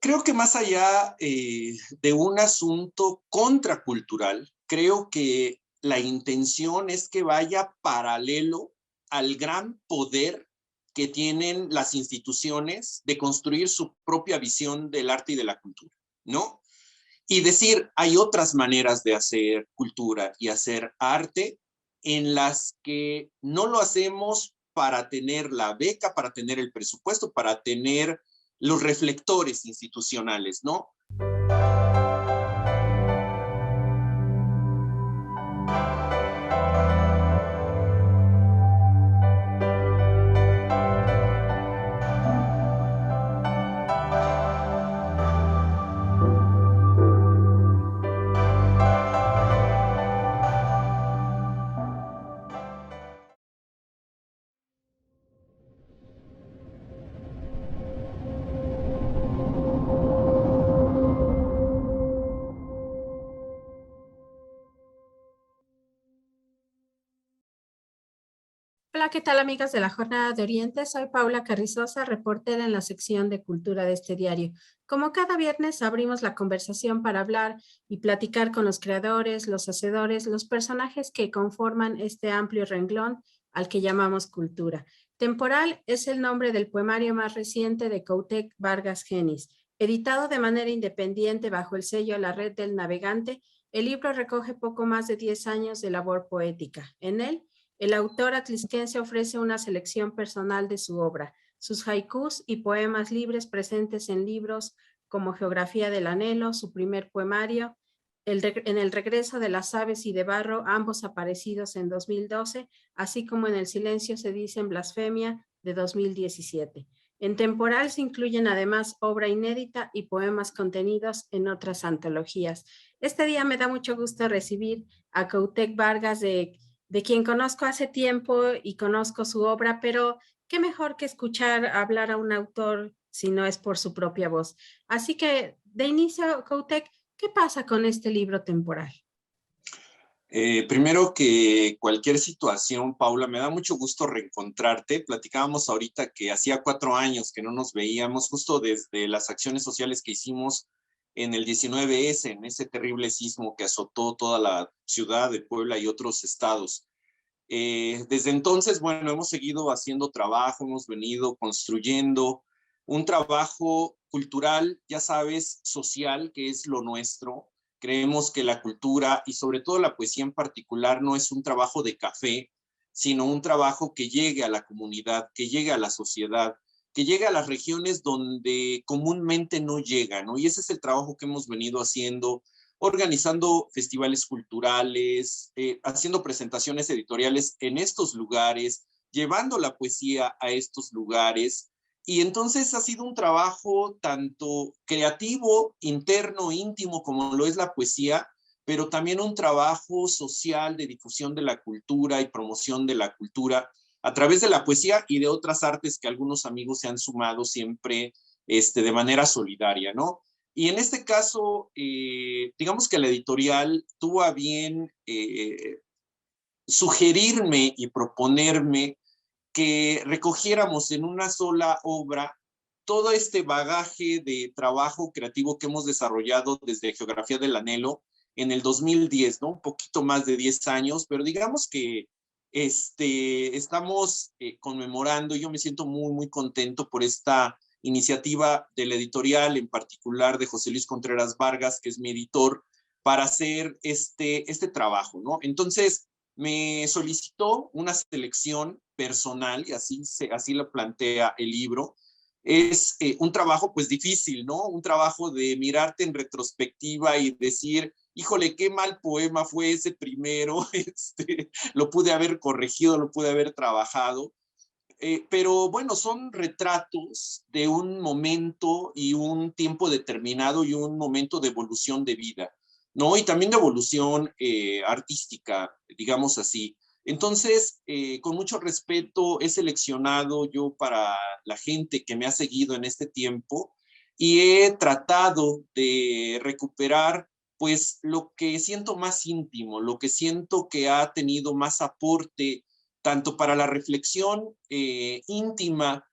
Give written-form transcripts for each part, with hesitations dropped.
Creo que más allá de un asunto contracultural, creo que la intención es que vaya paralelo al gran poder que tienen las instituciones de construir su propia visión del arte y de la cultura, ¿no? Y decir, hay otras maneras de hacer cultura y hacer arte en las que no lo hacemos para tener la beca, para tener el presupuesto, para tener los reflectores institucionales, ¿no? Hola, ¿qué tal amigas de la Jornada de Oriente? Soy Paula Carrizosa, reportera en la sección de Cultura de este diario. Como cada viernes abrimos la conversación para hablar y platicar con los creadores, los hacedores, los personajes que conforman este amplio renglón al que llamamos cultura. Temporal es el nombre del poemario más reciente de Couthek Vargas Genis. Editado de manera independiente bajo el sello La Red del Navegante, el libro recoge poco más de 10 años de labor poética. En él, el autor atlisquense ofrece una selección personal de su obra, sus haikus y poemas libres presentes en libros como Geografía del Anhelo, su primer poemario, en El regreso de las aves y de barro, ambos aparecidos en 2012, así como en El silencio se dice en blasfemia de 2017. En Temporal se incluyen además obra inédita y poemas contenidos en otras antologías. Este día me da mucho gusto recibir a Couthek Vargas de quien conozco hace tiempo y conozco su obra, pero qué mejor que escuchar hablar a un autor si no es por su propia voz. Así que, de inicio, Couthek, ¿qué pasa con este libro temporal? Primero que cualquier situación, Paula, me da mucho gusto reencontrarte. Platicábamos ahorita que hacía 4 años que no nos veíamos, justo desde las acciones sociales que hicimos en el 19S, en ese terrible sismo que azotó toda la ciudad de Puebla y otros estados. Desde entonces, bueno, hemos seguido haciendo trabajo, hemos venido construyendo un trabajo cultural, ya sabes, social, que es lo nuestro. Creemos que la cultura y sobre todo la poesía en particular no es un trabajo de café, sino un trabajo que llegue a la comunidad, que llegue a la sociedad, que llegue a las regiones donde comúnmente no llega, ¿no? Y ese es el trabajo que hemos venido haciendo, organizando festivales culturales, haciendo presentaciones editoriales en estos lugares, llevando la poesía a estos lugares. Y entonces ha sido un trabajo tanto creativo, interno, íntimo, como lo es la poesía, pero también un trabajo social de difusión de la cultura y promoción de la cultura a través de la poesía y de otras artes que algunos amigos se han sumado siempre de manera solidaria, ¿no? Y en este caso, digamos que la editorial tuvo a bien sugerirme y proponerme que recogiéramos en una sola obra todo este bagaje de trabajo creativo que hemos desarrollado desde Geografía del Anhelo en el 2010, ¿no? Un poquito más de 10 años, pero digamos que estamos conmemorando, y yo me siento muy, muy contento por esta iniciativa de la editorial, en particular de José Luis Contreras Vargas, que es mi editor, para hacer este trabajo, ¿no? Entonces, me solicitó una selección personal, y así lo plantea el libro. Es un trabajo pues difícil, ¿no? Un trabajo de mirarte en retrospectiva y decir, híjole, qué mal poema fue ese primero, lo pude haber corregido, lo pude haber trabajado. Pero bueno, son retratos de un momento y un tiempo determinado y un momento de evolución de vida, ¿no? Y también de evolución artística, digamos así. Entonces, con mucho respeto, he seleccionado yo para la gente que me ha seguido en este tiempo y he tratado de recuperar pues lo que siento más íntimo, lo que siento que ha tenido más aporte tanto para la reflexión íntima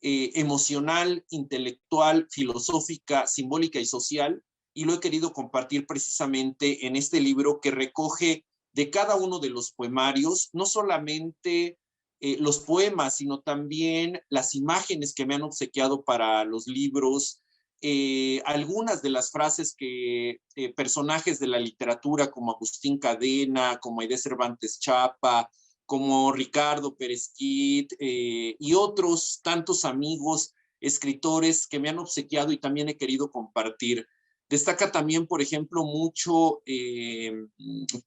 emocional, intelectual, filosófica, simbólica y social, y lo he querido compartir precisamente en este libro que recoge de cada uno de los poemarios, no solamente los poemas, sino también las imágenes que me han obsequiado para los libros, algunas de las frases que personajes de la literatura como Agustín Cadena, como Aidé Cervantes Chapa, como Ricardo Pérez Quid y otros tantos amigos, escritores que me han obsequiado y también he querido compartir. Destaca también, por ejemplo, mucho,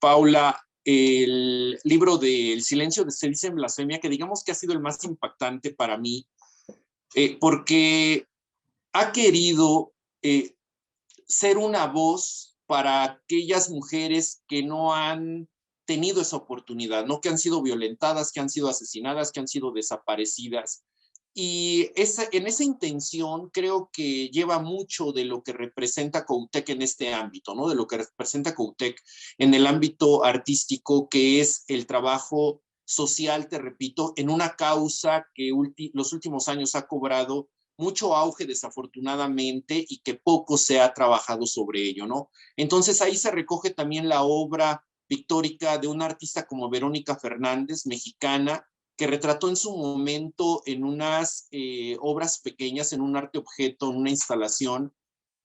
Paula, el libro de El silencio de se dice en blasfemia, que digamos que ha sido el más impactante para mí, porque ha querido ser una voz para aquellas mujeres que no han tenido esa oportunidad, ¿no? Que han sido violentadas, que han sido asesinadas, que han sido desaparecidas. Y en esa intención creo que lleva mucho de lo que representa Coutec en este ámbito, ¿no? De lo que representa Coutec en el ámbito artístico, que es el trabajo social, te repito, en una causa que los últimos años ha cobrado mucho auge desafortunadamente y que poco se ha trabajado sobre ello, ¿no? Entonces ahí se recoge también la obra pictórica de una artista como Verónica Fernández, mexicana, que retrató en su momento en unas obras pequeñas, en un arte objeto, en una instalación,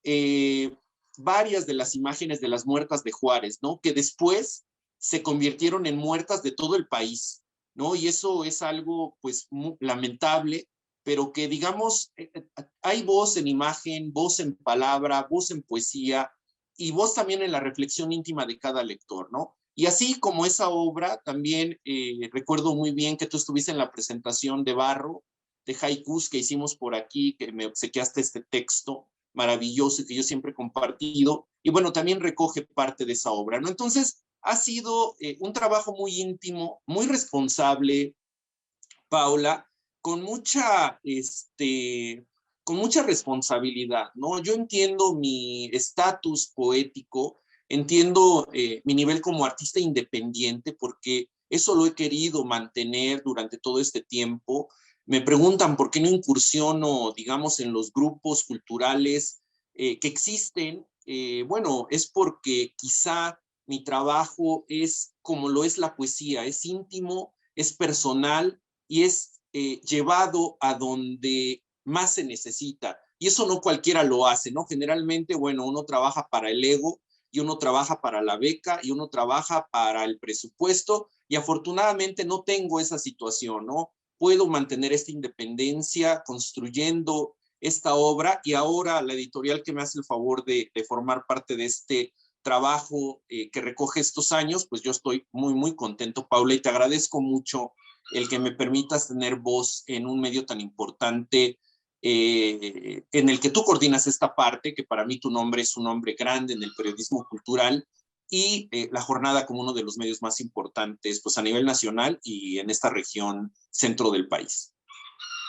eh, varias de las imágenes de las muertas de Juárez, ¿no? Que después se convirtieron en muertas de todo el país, ¿no? Y eso es algo, pues, muy lamentable, pero que, digamos, hay voz en imagen, voz en palabra, voz en poesía y voz también en la reflexión íntima de cada lector, ¿no? Y así como esa obra, también recuerdo muy bien que tú estuviste en la presentación de Barro, de haikus que hicimos por aquí, que me obsequiaste este texto maravilloso y que yo siempre he compartido. Y bueno, también recoge parte de esa obra, ¿no? Entonces, ha sido un trabajo muy íntimo, muy responsable, Paula, con con mucha responsabilidad, ¿no? Yo entiendo mi estatus poético, entiendo mi nivel como artista independiente, porque eso lo he querido mantener durante todo este tiempo. Me preguntan por qué no incursiono, digamos, en los grupos culturales que existen. Bueno, es porque quizá mi trabajo es como lo es la poesía, es íntimo, es personal y es llevado a donde más se necesita. Y eso no cualquiera lo hace, ¿no? Generalmente, bueno, uno trabaja para el ego y uno trabaja para la beca y uno trabaja para el presupuesto y afortunadamente no tengo esa situación, ¿no? Puedo mantener esta independencia construyendo esta obra y ahora la editorial que me hace el favor de formar parte de este trabajo que recoge estos años, pues yo estoy muy, muy contento, Paula, y te agradezco mucho el que me permitas tener voz en un medio tan importante en el que tú coordinas esta parte, que para mí tu nombre es un nombre grande en el periodismo cultural, y la jornada como uno de los medios más importantes pues, a nivel nacional y en esta región centro del país.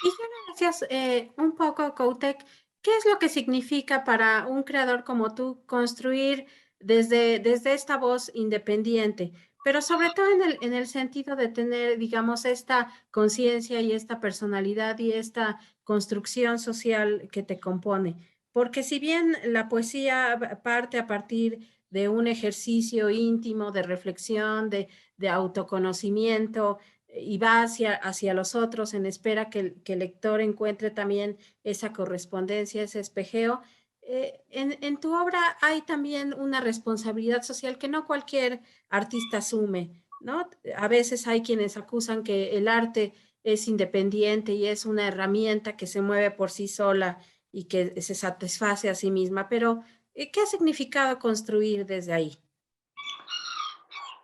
Y ya me decías un poco, Coutek, ¿qué es lo que significa para un creador como tú construir desde esta voz independiente? Pero sobre todo en el sentido de tener, digamos, esta conciencia y esta personalidad y esta construcción social que te compone. Porque si bien la poesía parte a partir de un ejercicio íntimo de reflexión, de autoconocimiento, y va hacia los otros en espera que el lector encuentre también esa correspondencia, ese espejeo. En tu obra hay también una responsabilidad social que no cualquier artista asume, ¿no? A veces hay quienes acusan que el arte es independiente y es una herramienta que se mueve por sí sola y que se satisface a sí misma, pero ¿qué ha significado construir desde ahí?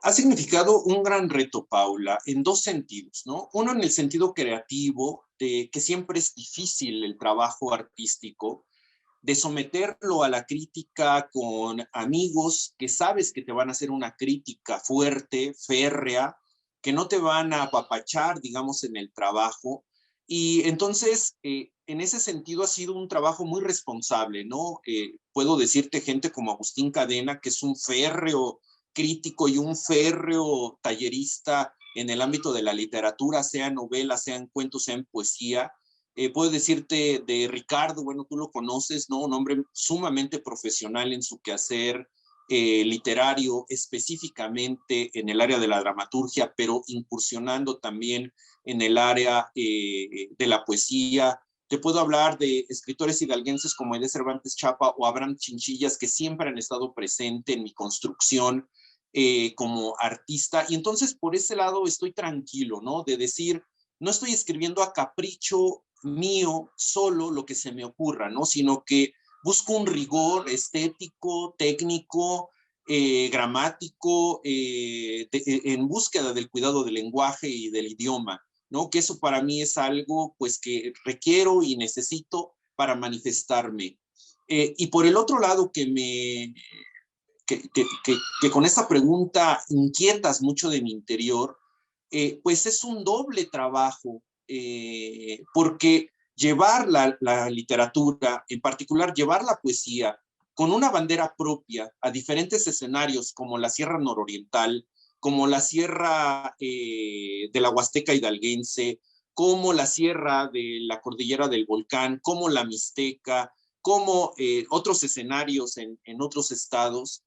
Ha significado un gran reto, Paula, en dos sentidos, ¿no? Uno en el sentido creativo, de que siempre es difícil el trabajo artístico, de someterlo a la crítica con amigos que sabes que te van a hacer una crítica fuerte, férrea, que no te van a apapachar, digamos, en el trabajo. Y entonces, en ese sentido ha sido un trabajo muy responsable, ¿no? Puedo decirte gente como Agustín Cadena, que es un férreo crítico y un férreo tallerista en el ámbito de la literatura, sea en novela, sea en cuentos, sea en poesía, Puedo decirte de Ricardo, bueno, tú lo conoces, ¿no? Un hombre sumamente profesional en su quehacer literario, específicamente en el área de la dramaturgia, pero incursionando también en el área de la poesía. Te puedo hablar de escritores hidalguenses como Aide Cervantes Chapa o Abraham Chinchillas, que siempre han estado presentes en mi construcción como artista. Y entonces por ese lado estoy tranquilo, ¿no? De decir, no estoy escribiendo a capricho mío solo lo que se me ocurra, ¿no? Sino que busco un rigor estético, técnico, gramático, en búsqueda del cuidado del lenguaje y del idioma, ¿no? Que eso para mí es algo pues que requiero y necesito para manifestarme. Y por el otro lado que con esta pregunta inquietas mucho de mi interior, pues es un doble trabajo, porque llevar la literatura, en particular llevar la poesía, con una bandera propia a diferentes escenarios como la Sierra Nororiental, como la Sierra de la Huasteca Hidalguense, como la Sierra de la Cordillera del Volcán, como la Mixteca, como otros escenarios en otros estados,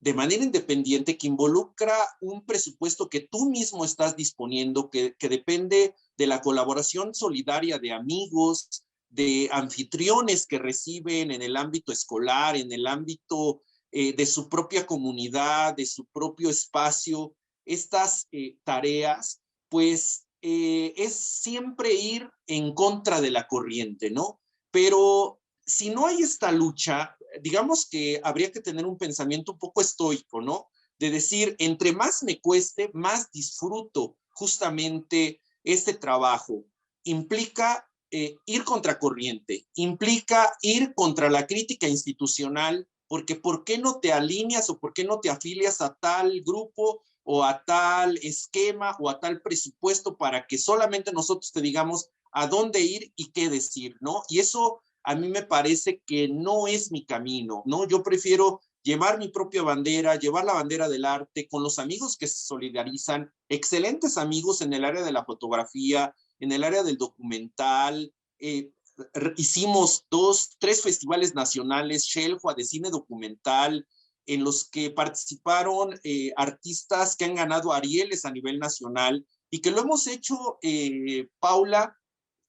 de manera independiente, que involucra un presupuesto que tú mismo estás disponiendo, que depende de la colaboración solidaria de amigos, de anfitriones que reciben en el ámbito escolar, en el ámbito de su propia comunidad, de su propio espacio, estas tareas, pues es siempre ir en contra de la corriente, ¿no? Pero si no hay esta lucha, digamos que habría que tener un pensamiento un poco estoico, ¿no? De decir, entre más me cueste, más disfruto justamente este trabajo. Implica ir contracorriente, implica ir contra la crítica institucional, porque ¿por qué no te alineas o por qué no te afilias a tal grupo o a tal esquema o a tal presupuesto para que solamente nosotros te digamos a dónde ir y qué decir, ¿no? Y eso a mí me parece que no es mi camino, ¿no? Yo prefiero llevar mi propia bandera, llevar la bandera del arte con los amigos que se solidarizan, excelentes amigos en el área de la fotografía, en el área del documental. Hicimos 3 festivales nacionales, Shelfua de cine documental, en los que participaron artistas que han ganado Arieles a nivel nacional y que lo hemos hecho, Paula,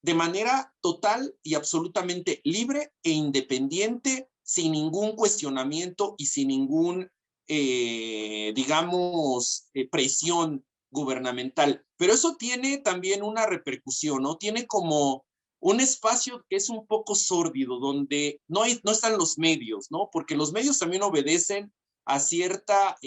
de manera total y absolutamente libre e independiente, sin ningún cuestionamiento y sin ningún, digamos, presión gubernamental. Pero eso tiene también una repercusión, ¿no? Tiene como un espacio que es un poco sórdido, donde no están los medios, ¿no? Porque los medios también obedecen a cierta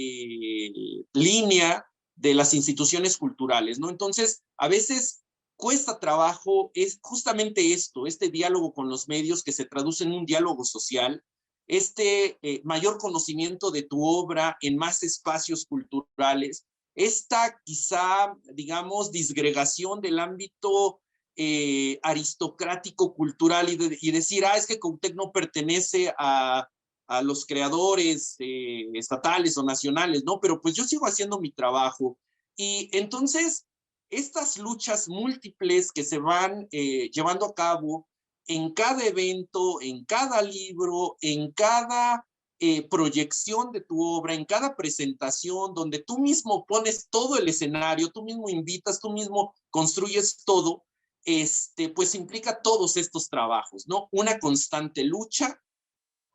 línea de las instituciones culturales, ¿no? Entonces, a veces cuesta trabajo, es justamente esto, este diálogo con los medios que se traduce en un diálogo social, este mayor conocimiento de tu obra en más espacios culturales, esta quizá, digamos, disgregación del ámbito aristocrático cultural y decir, es que Cuauhtémoc no pertenece a los creadores estatales o nacionales, ¿no? Pero pues yo sigo haciendo mi trabajo. Y entonces, estas luchas múltiples que se van llevando a cabo en cada evento, en cada libro, en cada proyección de tu obra, en cada presentación, donde tú mismo pones todo el escenario, tú mismo invitas, tú mismo construyes todo, pues implica todos estos trabajos, ¿no? Una constante lucha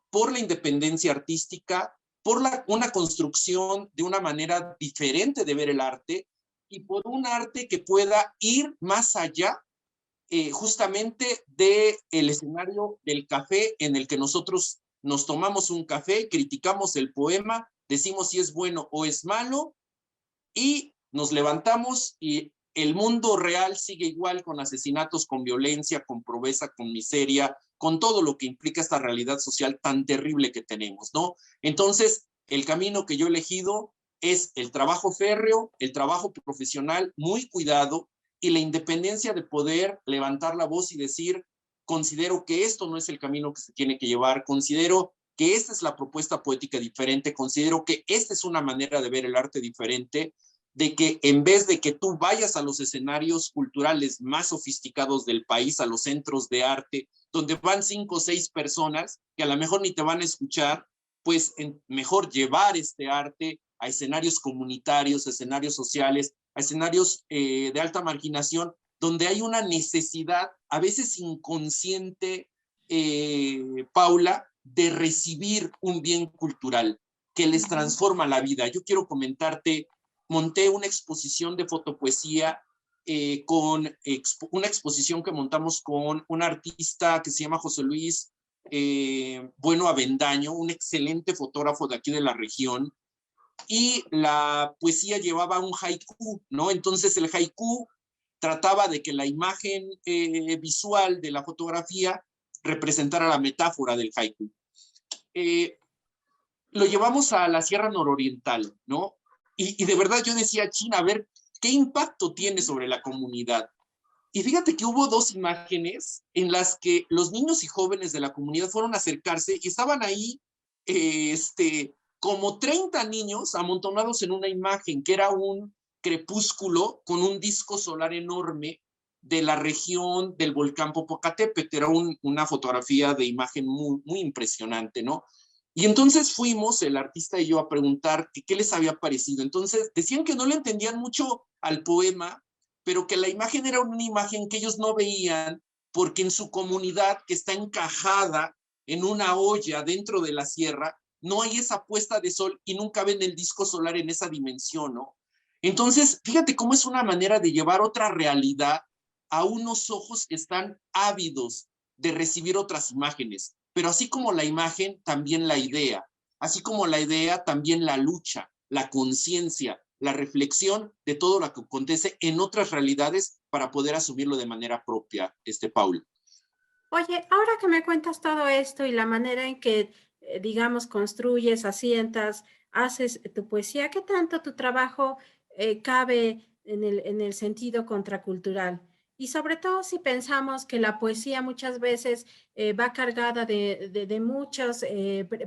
por la independencia artística, por una construcción de una manera diferente de ver el arte y por un arte que pueda ir más allá justamente del escenario del café en el que nosotros nos tomamos un café, criticamos el poema, decimos si es bueno o es malo y nos levantamos y el mundo real sigue igual, con asesinatos, con violencia, con pobreza, con miseria, con todo lo que implica esta realidad social tan terrible que tenemos, ¿no? Entonces, el camino que yo he elegido es el trabajo férreo, el trabajo profesional muy cuidado y la independencia de poder levantar la voz y decir, considero que esto no es el camino que se tiene que llevar, considero que esta es la propuesta poética diferente, considero que esta es una manera de ver el arte diferente, de que en vez de que tú vayas a los escenarios culturales más sofisticados del país, a los centros de arte, donde van 5 o 6 personas que a lo mejor ni te van a escuchar, pues mejor llevar este arte a escenarios comunitarios, a escenarios sociales, a escenarios de alta marginación, donde hay una necesidad, a veces inconsciente, Paula, de recibir un bien cultural que les transforma la vida. Yo quiero comentarte, monté una exposición de fotopoesía una exposición que montamos con un artista que se llama José Luis Bueno Avendaño, un excelente fotógrafo de aquí de la región, y la poesía llevaba un haiku, ¿no? Entonces el haiku trataba de que la imagen visual de la fotografía representara la metáfora del haiku. Lo llevamos a la Sierra Nororiental, ¿no? Y de verdad yo decía, China, a ver, ¿qué impacto tiene sobre la comunidad? Y fíjate que hubo 2 imágenes en las que los niños y jóvenes de la comunidad fueron a acercarse y estaban ahí como 30 niños amontonados en una imagen que era un crepúsculo con un disco solar enorme de la región del volcán Popocatépetl. Era una fotografía de imagen muy, muy impresionante, ¿no? Y entonces fuimos, el artista y yo, a preguntar qué les había parecido. Entonces decían que no le entendían mucho al poema, pero que la imagen era una imagen que ellos no veían porque en su comunidad, que está encajada en una olla dentro de la sierra, no hay esa puesta de sol y nunca ven el disco solar en esa dimensión, ¿no? Entonces, fíjate cómo es una manera de llevar otra realidad a unos ojos que están ávidos de recibir otras imágenes. Pero así como la imagen, también la idea. Así como la idea, también la lucha, la conciencia, la reflexión de todo lo que acontece en otras realidades para poder asumirlo de manera propia, Paul. Oye, ahora que me cuentas todo esto y la manera en que, digamos, construyes, asientas, haces tu poesía, ¿qué tanto tu trabajo cabe en el sentido contracultural? Y sobre todo si pensamos que la poesía muchas veces va cargada de muchos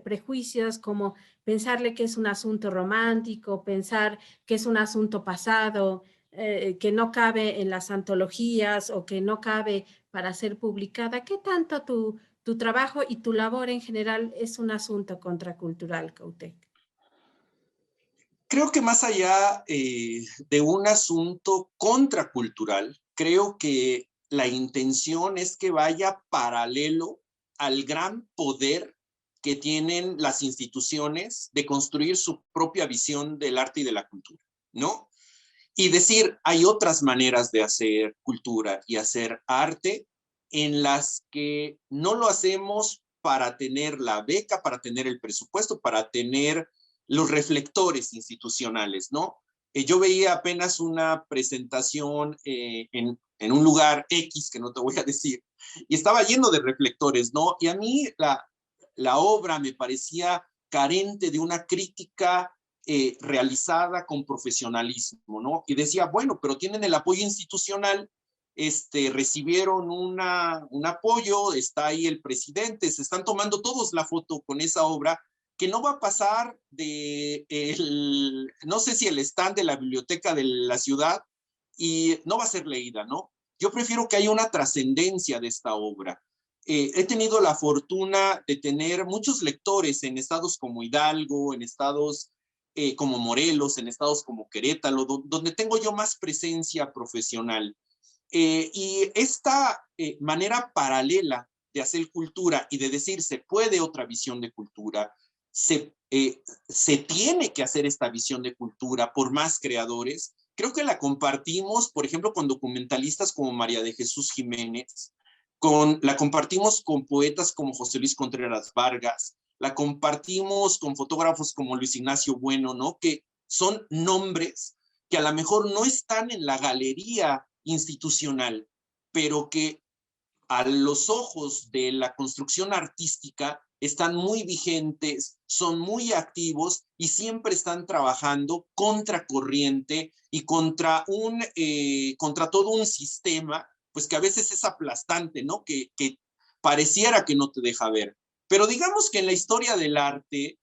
prejuicios, como pensarle que es un asunto romántico, pensar que es un asunto pasado, que no cabe en las antologías o que no cabe para ser publicada. ¿Qué tanto tu trabajo y tu labor en general es un asunto contracultural, Cautec? Creo que más allá de un asunto contracultural, creo que la intención es que vaya paralelo al gran poder que tienen las instituciones de construir su propia visión del arte y de la cultura, ¿no? Y decir, hay otras maneras de hacer cultura y hacer arte en las que no lo hacemos para tener la beca, para tener el presupuesto, para tener los reflectores institucionales, ¿no? Yo veía apenas una presentación en un lugar X, que no te voy a decir, y estaba lleno de reflectores, ¿no? Y a mí la obra me parecía carente de una crítica realizada con profesionalismo, ¿no? Y decía, bueno, pero tienen el apoyo institucional, recibieron un apoyo, está ahí el presidente, se están tomando todos la foto con esa obra, que no va a pasar no sé si el stand de la biblioteca de la ciudad, y no va a ser leída, ¿no? Yo prefiero que haya una trascendencia de esta obra. He tenido la fortuna de tener muchos lectores en estados como Hidalgo, en estados como Morelos, en estados como Querétaro, donde tengo yo más presencia profesional. Y esta manera paralela de hacer cultura y de decir se puede otra visión de cultura, se tiene que hacer esta visión de cultura por más creadores, creo que la compartimos, por ejemplo, con documentalistas como María de Jesús Jiménez, la compartimos con poetas como José Luis Contreras Vargas, la compartimos con fotógrafos como Luis Ignacio Bueno, ¿no? Que son nombres que a lo mejor no están en la galería institucional, pero que a los ojos de la construcción artística están muy vigentes, son muy activos y siempre están trabajando contra corriente y contra todo un sistema, pues que a veces es aplastante, ¿no? Que pareciera que no te deja ver. Pero digamos que en la historia del arte,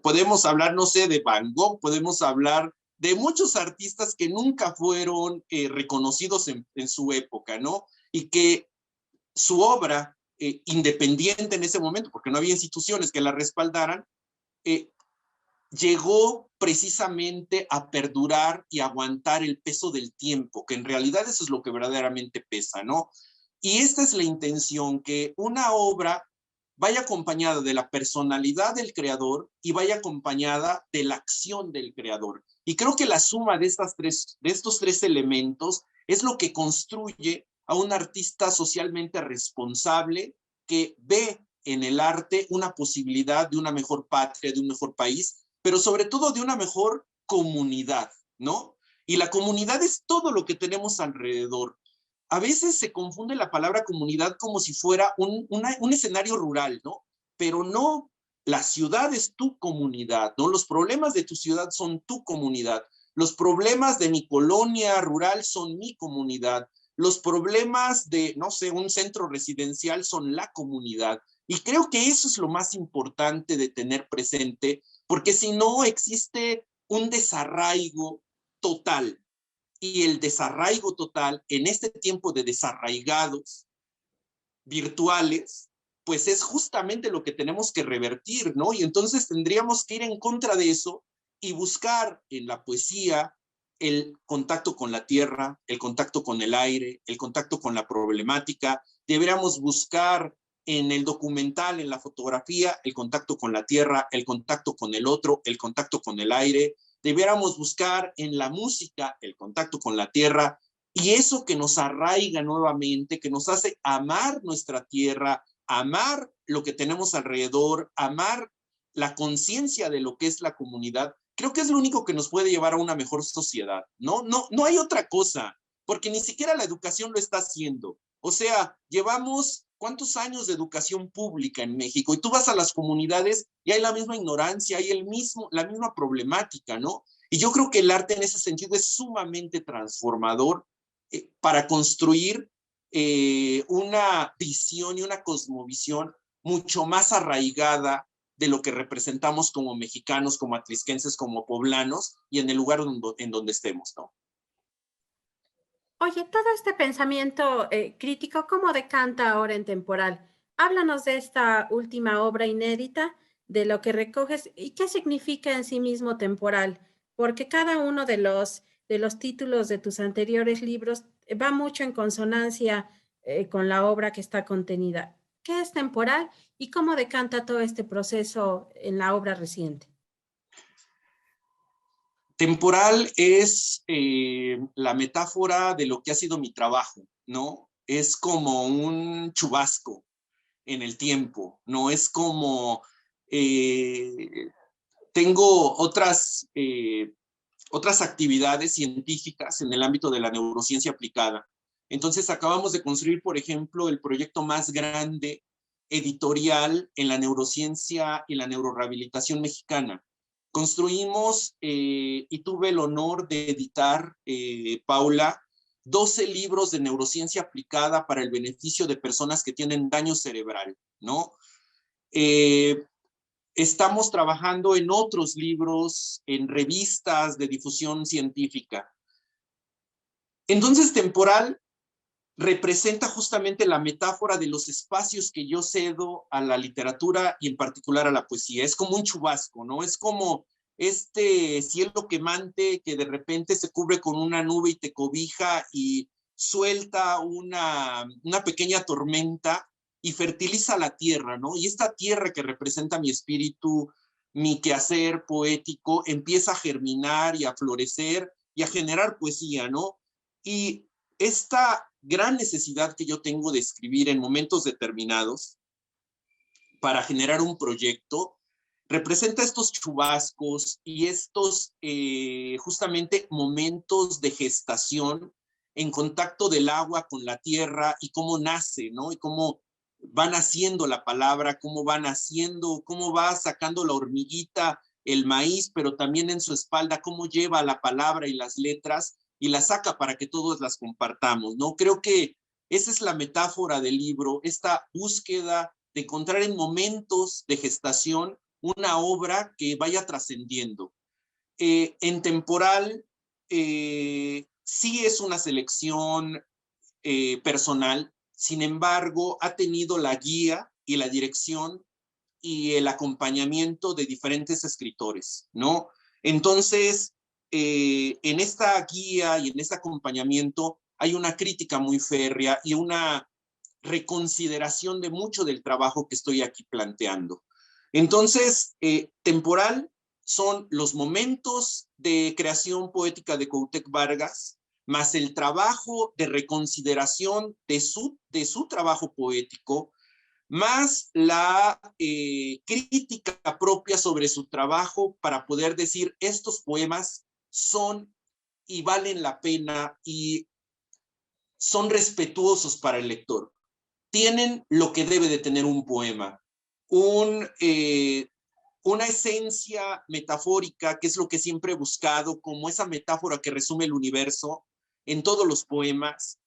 Podemos hablar, no sé, de Van Gogh, podemos hablar de muchos artistas que nunca fueron reconocidos en su época, ¿no? Y que su obra, independiente en ese momento, porque no había instituciones que la respaldaran, eh, llegó precisamente a perdurar y aguantar el peso del tiempo, que en realidad eso es lo que verdaderamente pesa, ¿no? Y esta es la intención, que una obra vaya acompañada de la personalidad del creador y vaya acompañada de la acción del creador. Y creo que la suma de estos tres elementos es lo que construye a un artista socialmente responsable que ve en el arte una posibilidad de una mejor patria, de un mejor país, pero sobre todo de una mejor comunidad, ¿no? Y la comunidad es todo lo que tenemos alrededor. A veces se confunde la palabra comunidad como si fuera un escenario rural, ¿no? Pero no, la ciudad es tu comunidad, ¿no? Los problemas de tu ciudad son tu comunidad. Los problemas de mi colonia rural son mi comunidad. Los problemas de, no sé, un centro residencial son la comunidad. Y creo que eso es lo más importante de tener presente, porque si no existe un desarraigo total. Y el desarraigo total en este tiempo de desarraigados virtuales, pues es justamente lo que tenemos que revertir, ¿no? Y entonces tendríamos que ir en contra de eso y buscar en la poesía el contacto con la tierra, el contacto con el aire, el contacto con la problemática. Deberíamos buscar en el documental, en la fotografía, el contacto con la tierra, el contacto con el otro, el contacto con el aire. Deberíamos buscar en la música el contacto con la tierra, y eso que nos arraiga nuevamente, que nos hace amar nuestra tierra, amar lo que tenemos alrededor, amar la conciencia de lo que es la comunidad, creo que es lo único que nos puede llevar a una mejor sociedad. No hay otra cosa, porque ni siquiera la educación lo está haciendo. O sea, llevamos ¿cuántos años de educación pública en México? Y tú vas a las comunidades y hay la misma ignorancia, hay la misma problemática, ¿no? Y yo creo que el arte en ese sentido es sumamente transformador para construir una visión y una cosmovisión mucho más arraigada de lo que representamos como mexicanos, como atlisquenses, como poblanos y en el lugar en donde estemos, ¿no? Oye, todo este pensamiento crítico, ¿cómo decanta ahora en Temporal? Háblanos de esta última obra inédita, de lo que recoges y qué significa en sí mismo Temporal, porque cada uno de los títulos de tus anteriores libros va mucho en consonancia con la obra que está contenida. ¿Qué es Temporal y cómo decanta todo este proceso en la obra reciente? Temporal es la metáfora de lo que ha sido mi trabajo, ¿no? Es como un chubasco en el tiempo, ¿no? Es como tengo otras actividades científicas en el ámbito de la neurociencia aplicada. Entonces acabamos de construir, por ejemplo, el proyecto más grande editorial en la neurociencia y la neurorehabilitación mexicana. Construimos y tuve el honor de editar, Paula, 12 libros de neurociencia aplicada para el beneficio de personas que tienen daño cerebral, ¿no? Eh, Estamos trabajando en otros libros, en revistas de difusión científica. Entonces, Temporal representa justamente la metáfora de los espacios que yo cedo a la literatura y en particular a la poesía. Es como un chubasco, ¿no? Es como este cielo quemante que de repente se cubre con una nube y te cobija y suelta una pequeña tormenta y fertiliza la tierra, ¿no? Y esta tierra que representa mi espíritu, mi quehacer poético, empieza a germinar y a florecer y a generar poesía, ¿no? Y esta gran necesidad que yo tengo de escribir en momentos determinados para generar un proyecto representa estos chubascos y estos justamente momentos de gestación en contacto del agua con la tierra y cómo nace, ¿no? Y cómo va naciendo la palabra, cómo va naciendo, cómo va sacando la hormiguita el maíz, pero también en su espalda cómo lleva la palabra y las letras y la saca para que todos las compartamos, ¿no? Creo que esa es la metáfora del libro, esta búsqueda de encontrar en momentos de gestación una obra que vaya trascendiendo. En Temporal, sí es una selección personal, sin embargo, ha tenido la guía y la dirección y el acompañamiento de diferentes escritores, ¿no? Entonces, en esta guía y en este acompañamiento hay una crítica muy férrea y una reconsideración de mucho del trabajo que estoy aquí planteando. Entonces, Temporal son los momentos de creación poética de Cuauhtémoc Vargas, más el trabajo de reconsideración de su trabajo poético, más la crítica propia sobre su trabajo para poder decir estos poemas son y valen la pena y son respetuosos para el lector. Tienen lo que debe de tener un poema, una esencia metafórica, que es lo que siempre he buscado, como esa metáfora que resume el universo en todos los poemas.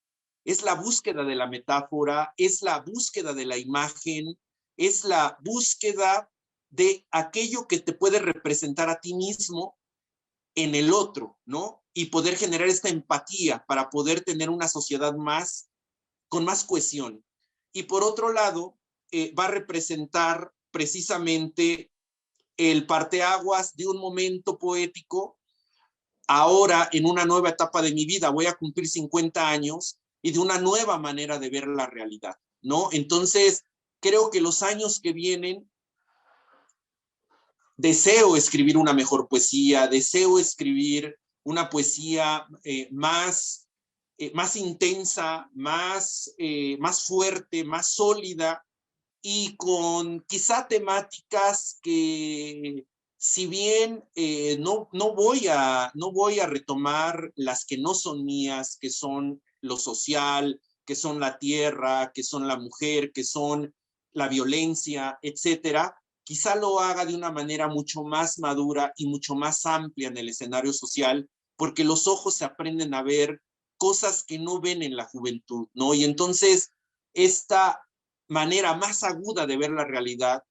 Es la búsqueda de la metáfora, es la búsqueda de la imagen, es la búsqueda de aquello que te puede representar a ti mismo en el otro, ¿no? Y poder generar esta empatía para poder tener una sociedad con más cohesión. Y por otro lado, va a representar precisamente el parteaguas de un momento poético. Ahora, en una nueva etapa de mi vida, voy a cumplir 50 años y de una nueva manera de ver la realidad, ¿no? Entonces, creo que los años que vienen, deseo escribir una mejor poesía, deseo escribir una poesía más intensa, más fuerte, más sólida, y con quizá temáticas que, si bien no voy a retomar las que no son mías, que son lo social, que son la tierra, que son la mujer, que son la violencia, etcétera, quizá lo haga de una manera mucho más madura y mucho más amplia en el escenario social, porque los ojos se aprenden a ver cosas que no ven en la juventud, ¿no? Y entonces esta manera más aguda de ver la realidad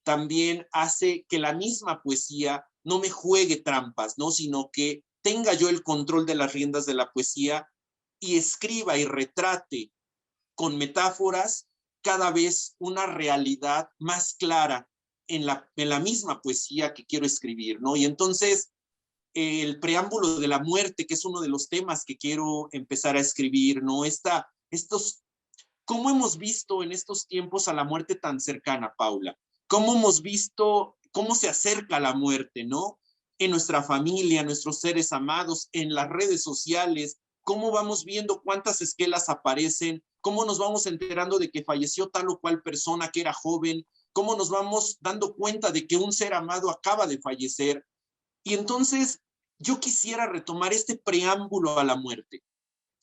también hace que la misma poesía no me juegue trampas, ¿no? Sino que tenga yo el control de las riendas de la poesía y escriba y retrate con metáforas cada vez una realidad más clara en la misma poesía que quiero escribir, ¿no? Y entonces el preámbulo de la muerte, que es uno de los temas que quiero empezar a escribir, ¿no? ¿Cómo hemos visto en estos tiempos a la muerte tan cercana, Paula? ¿Cómo hemos visto cómo se acerca la muerte, ¿no? En nuestra familia, nuestros seres amados, en las redes sociales, cómo vamos viendo cuántas esquelas aparecen, cómo nos vamos enterando de que falleció tal o cual persona que era joven, cómo nos vamos dando cuenta de que un ser amado acaba de fallecer. Y entonces yo quisiera retomar este preámbulo a la muerte.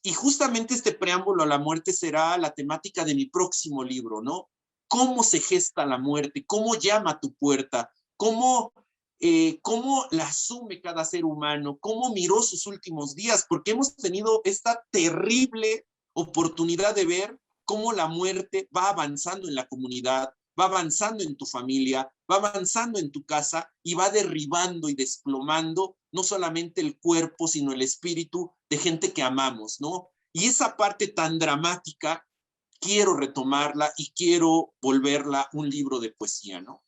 Y justamente este preámbulo a la muerte será la temática de mi próximo libro, ¿no? ¿Cómo se gesta la muerte? ¿Cómo llama a tu puerta? ¿Cómo la asume cada ser humano? ¿Cómo miró sus últimos días? Porque hemos tenido esta terrible oportunidad de ver cómo la muerte va avanzando en la comunidad, va avanzando en tu familia, va avanzando en tu casa y va derribando y desplomando no solamente el cuerpo, sino el espíritu de gente que amamos, ¿no? Y esa parte tan dramática, quiero retomarla y quiero volverla un libro de poesía, ¿no?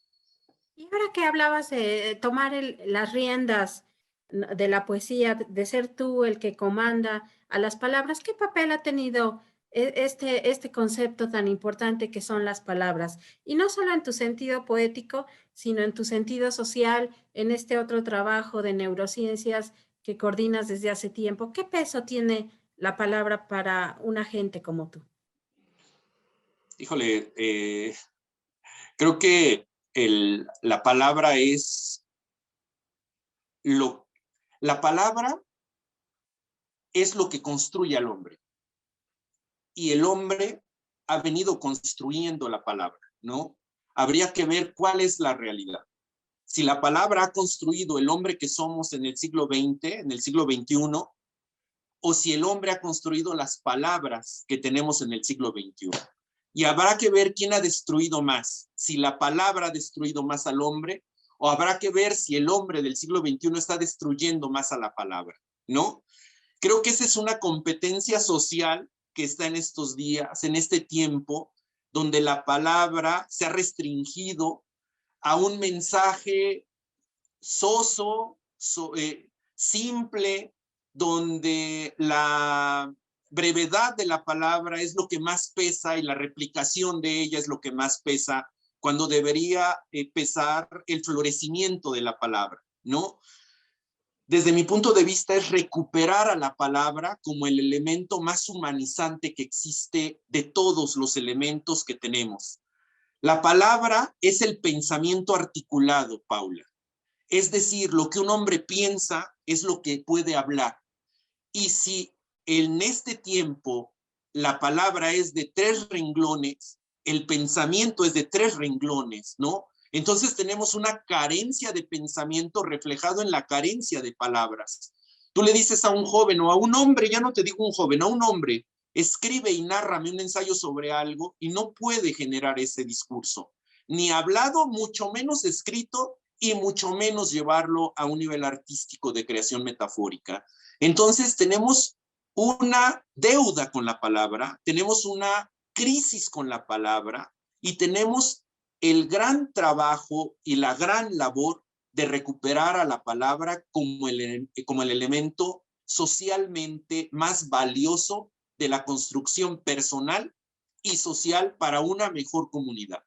Y ahora que hablabas de tomar las riendas de la poesía, de ser tú el que comanda a las palabras, ¿qué papel ha tenido este concepto tan importante que son las palabras? Y no solo en tu sentido poético, sino en tu sentido social, en este otro trabajo de neurociencias que coordinas desde hace tiempo. ¿Qué peso tiene la palabra para una gente como tú? Híjole, creo que la palabra lo, la palabra es lo que construye al hombre. Y el hombre ha venido construyendo la palabra, ¿no? Habría que ver cuál es la realidad. Si la palabra ha construido el hombre que somos en el siglo XX, en el siglo XXI, o si el hombre ha construido las palabras que tenemos en el siglo XXI. Y habrá que ver quién ha destruido más, si la palabra ha destruido más al hombre o habrá que ver si el hombre del siglo XXI está destruyendo más a la palabra, ¿no? Creo que esa es una competencia social que está en estos días, en este tiempo, donde la palabra se ha restringido a un mensaje soso, simple, donde la brevedad de la palabra es lo que más pesa y la replicación de ella es lo que más pesa, cuando debería pesar el florecimiento de la palabra, ¿no? Desde mi punto de vista es recuperar a la palabra como el elemento más humanizante que existe de todos los elementos que tenemos. La palabra es el pensamiento articulado, Paula. Es decir, lo que un hombre piensa es lo que puede hablar. Y si en este tiempo la palabra es de 3 renglones, el pensamiento es de 3 renglones, ¿no? Entonces tenemos una carencia de pensamiento reflejado en la carencia de palabras. Tú le dices a un joven o a un hombre, ya no te digo un joven, a un hombre, escribe y nárrame un ensayo sobre algo y no puede generar ese discurso, ni hablado, mucho menos escrito y mucho menos llevarlo a un nivel artístico de creación metafórica. Entonces tenemos una deuda con la palabra, tenemos una crisis con la palabra y tenemos el gran trabajo y la gran labor de recuperar a la palabra como el elemento socialmente más valioso de la construcción personal y social para una mejor comunidad.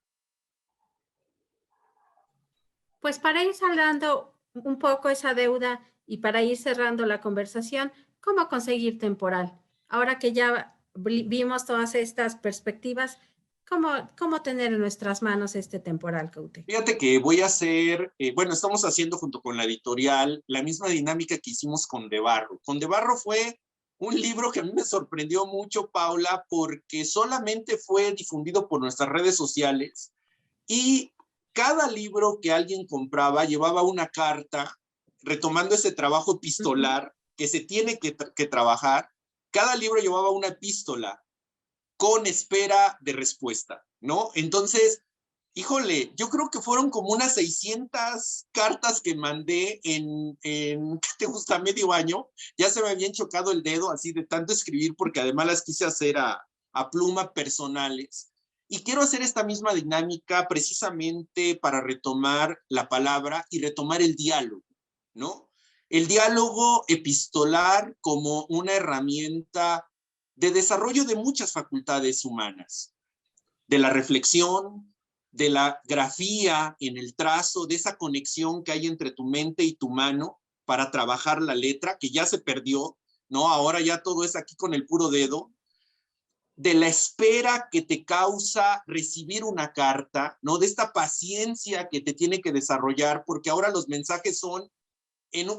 Pues para ir saldando un poco esa deuda y para ir cerrando la conversación, ¿cómo conseguir temporal? Ahora que ya vimos todas estas perspectivas, ¿cómo tener en nuestras manos este temporal, Coute? Fíjate que voy a hacer, bueno, estamos haciendo junto con la editorial la misma dinámica que hicimos con De Barro. Con De Barro fue un libro que a mí me sorprendió mucho, Paula, porque solamente fue difundido por nuestras redes sociales y cada libro que alguien compraba llevaba una carta retomando ese trabajo epistolar que se tiene que trabajar. Cada libro llevaba una epístola con espera de respuesta, ¿no? Entonces, híjole, yo creo que fueron como unas 600 cartas que mandé ¿qué te gusta? Medio año. Ya se me habían chocado el dedo así de tanto escribir porque además las quise hacer a pluma personales. Y quiero hacer esta misma dinámica precisamente para retomar la palabra y retomar el diálogo, ¿no? El diálogo epistolar como una herramienta de desarrollo de muchas facultades humanas, de la reflexión, de la grafía en el trazo, de esa conexión que hay entre tu mente y tu mano para trabajar la letra, que ya se perdió, ¿no? Ahora ya todo es aquí con el puro dedo, de la espera que te causa recibir una carta, ¿no? De esta paciencia que te tiene que desarrollar, porque ahora los mensajes son,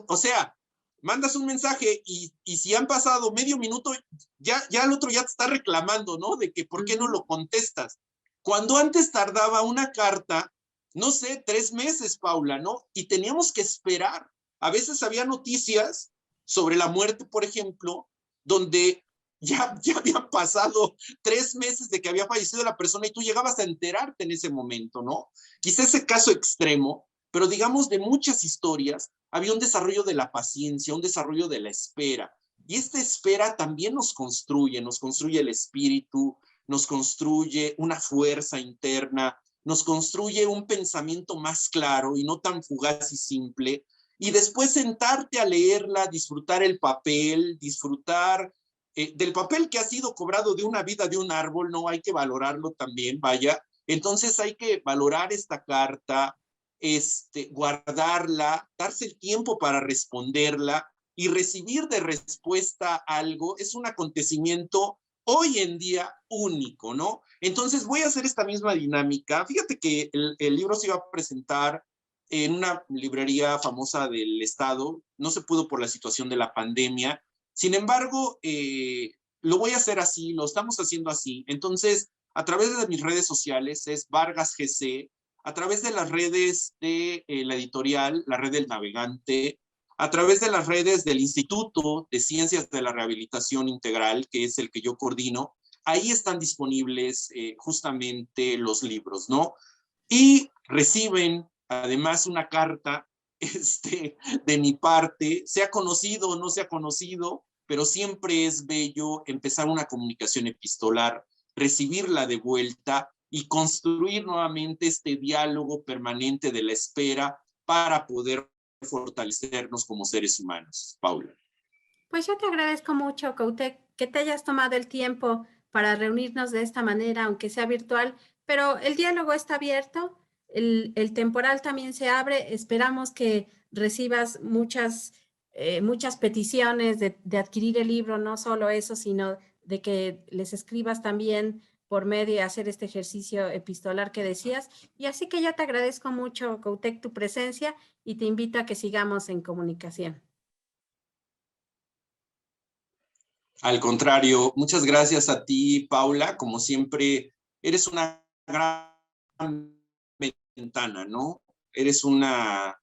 o sea, mandas un mensaje y si han pasado medio minuto, ya el otro ya te está reclamando, ¿no? De que por qué no lo contestas. Cuando antes tardaba una carta, no sé, 3 meses, Paula, ¿no? Y teníamos que esperar. A veces había noticias sobre la muerte, por ejemplo, donde ya habían pasado 3 meses de que había fallecido la persona y tú llegabas a enterarte en ese momento, ¿no? Quizá ese caso extremo, pero digamos de muchas historias, había un desarrollo de la paciencia, un desarrollo de la espera. Y esta espera también nos construye el espíritu, nos construye una fuerza interna, nos construye un pensamiento más claro y no tan fugaz y simple. Y después sentarte a leerla, disfrutar el papel, disfrutar del papel que ha sido cobrado de una vida de un árbol, no hay que valorarlo también, vaya. Entonces hay que valorar esta carta, guardarla, darse el tiempo para responderla y recibir de respuesta algo es un acontecimiento hoy en día único, ¿no? Entonces voy a hacer esta misma dinámica. Fíjate que el libro se iba a presentar en una librería famosa del estado, no se pudo por la situación de la pandemia. Sin embargo, lo voy a hacer así, lo estamos haciendo así. Entonces, a través de mis redes sociales es Vargas GC, a través de las redes de la editorial, la red del navegante, a través de las redes del Instituto de Ciencias de la Rehabilitación Integral, que es el que yo coordino, ahí están disponibles justamente los libros, ¿no? Y reciben además una carta de mi parte, sea conocido o no sea conocido, pero siempre es bello empezar una comunicación epistolar, recibirla de vuelta y construir nuevamente este diálogo permanente de la espera para poder fortalecernos como seres humanos. Paula. Pues yo te agradezco mucho, Cautec, que te hayas tomado el tiempo para reunirnos de esta manera, aunque sea virtual, pero el diálogo está abierto, el temporal también se abre, esperamos que recibas muchas peticiones de adquirir el libro, no solo eso, sino de que les escribas también por medio de hacer este ejercicio epistolar que decías. Y así que ya te agradezco mucho, Cautec, tu presencia y te invito a que sigamos en comunicación. Al contrario, muchas gracias a ti, Paula. Como siempre, eres una gran ventana, ¿no? Eres una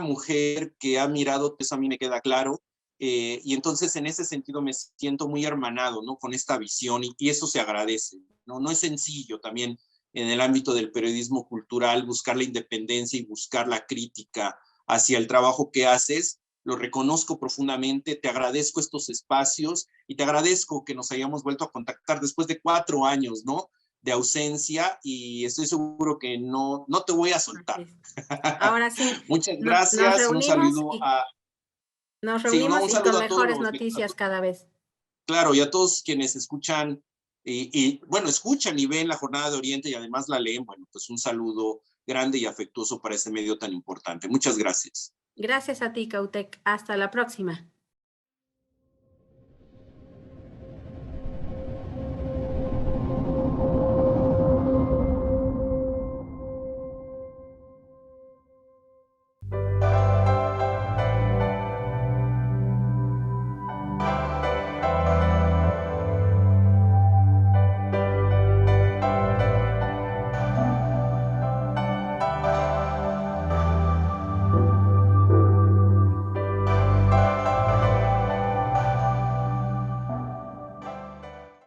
mujer que ha mirado, eso a mí me queda claro, y entonces en ese sentido me siento muy hermanado, ¿no? Con esta visión y eso se agradece, ¿no? No es sencillo también en el ámbito del periodismo cultural buscar la independencia y buscar la crítica hacia el trabajo que haces. Lo reconozco profundamente, te agradezco estos espacios y te agradezco que nos hayamos vuelto a contactar después de 4 años, ¿no? De ausencia y estoy seguro que no te voy a soltar. Ahora sí, Muchas nos gracias, un reunimos saludo a, sí, no, un y con saludo a todos mejores a noticias cada vez. claro, y a todos quienes escuchan bueno, escuchan y ven la Jornada de Oriente y además la leen, bueno, pues un saludo grande y afectuoso para ese medio tan importante. Muchas gracias. Gracias a ti, Cautec. Hasta la próxima.